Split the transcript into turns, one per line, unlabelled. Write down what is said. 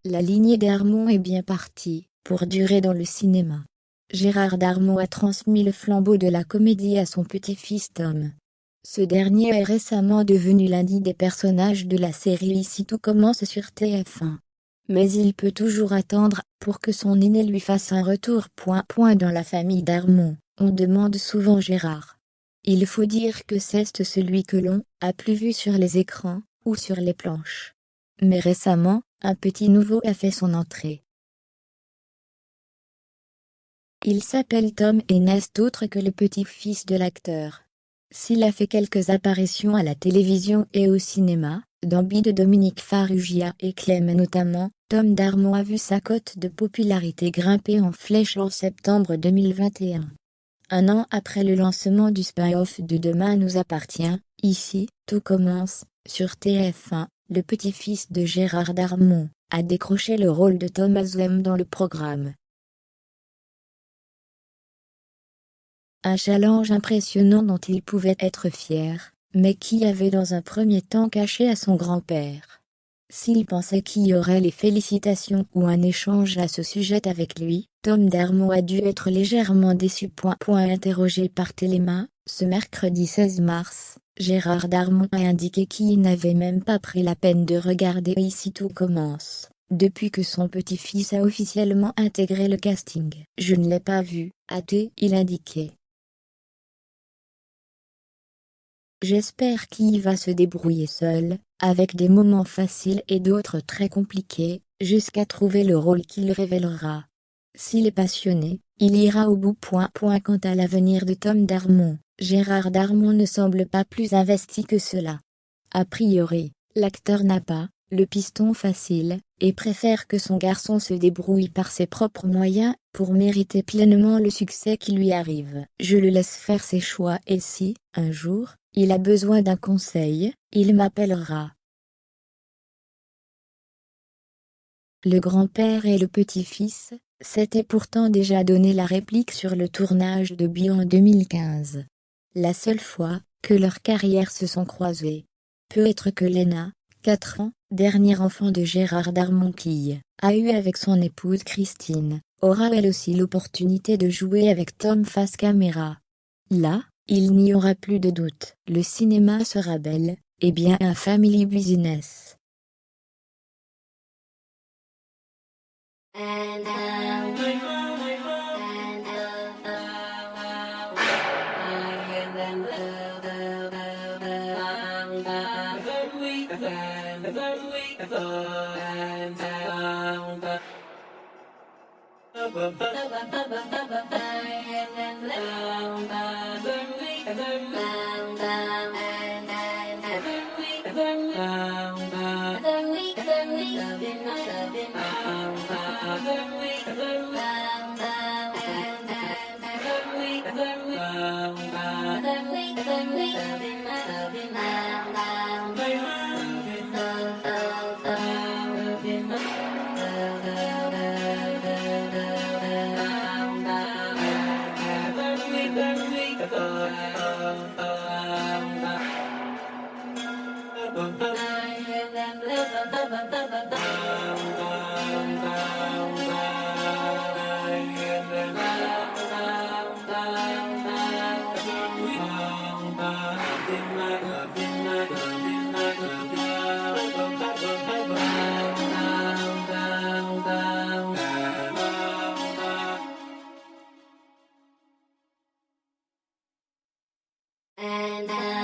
La lignée Darmon est bien partie, pour durer dans le cinéma. Gérard Darmon a transmis le flambeau de la comédie à son petit-fils Tom. Ce dernier est récemment devenu l'un des personnages de la série Ici tout commence sur TF1. Mais il peut toujours attendre, pour que son aîné lui fasse un retour. Dans la famille Darmon, on demande souvent Gérard. Il faut dire que c'est celui que l'on a plus vu sur les écrans, ou sur les planches. Mais récemment, un petit nouveau a fait son entrée. Il s'appelle Tom et n'est autre que le petit-fils de l'acteur. S'il a fait quelques apparitions à la télévision et au cinéma, dans Bi de Dominique Farrugia et Clem notamment, Tom Darmon a vu sa cote de popularité grimper en flèche en septembre 2021. Un an après le lancement du spin-off de Demain nous appartient, Ici tout commence, sur TF1, le petit-fils de Gérard Darmon a décroché le rôle de Thomas Wem dans le programme. Un challenge impressionnant dont il pouvait être fier, mais qui avait dans un premier temps caché à son grand-père. S'il pensait qu'il y aurait les félicitations ou un échange à ce sujet avec lui, Tom Darmon a dû être légèrement déçu. Interrogé par Téléma, ce mercredi 16 mars, Gérard Darmon a indiqué qu'il n'avait même pas pris la peine de regarder Ici tout commence, depuis que son petit-fils a officiellement intégré le casting. Je ne l'ai pas vu, a-t-il indiqué. J'espère qu'il va se débrouiller seul, avec des moments faciles et d'autres très compliqués, jusqu'à trouver le rôle qu'il révélera. S'il est passionné, il ira au bout. Quant à l'avenir de Tom Darmon, Gérard Darmon ne semble pas plus investi que cela. A priori, l'acteur n'a pas le piston facile, et préfère que son garçon se débrouille par ses propres moyens, pour mériter pleinement le succès qui lui arrive. Je le laisse faire ses choix et si, un jour, il a besoin d'un conseil, il m'appellera. Le grand-père et le petit-fils s'étaient pourtant déjà donné la réplique sur le tournage de Bi en 2015. La seule fois que leurs carrières se sont croisées. Peut-être que Lena, 4 ans, dernier enfant de Gérard Darmon qui a eu avec son épouse Christine, aura elle aussi l'opportunité de jouer avec Tom face caméra. Là, il n'y aura plus de doute. Le cinéma sera bel et bien un family business.
And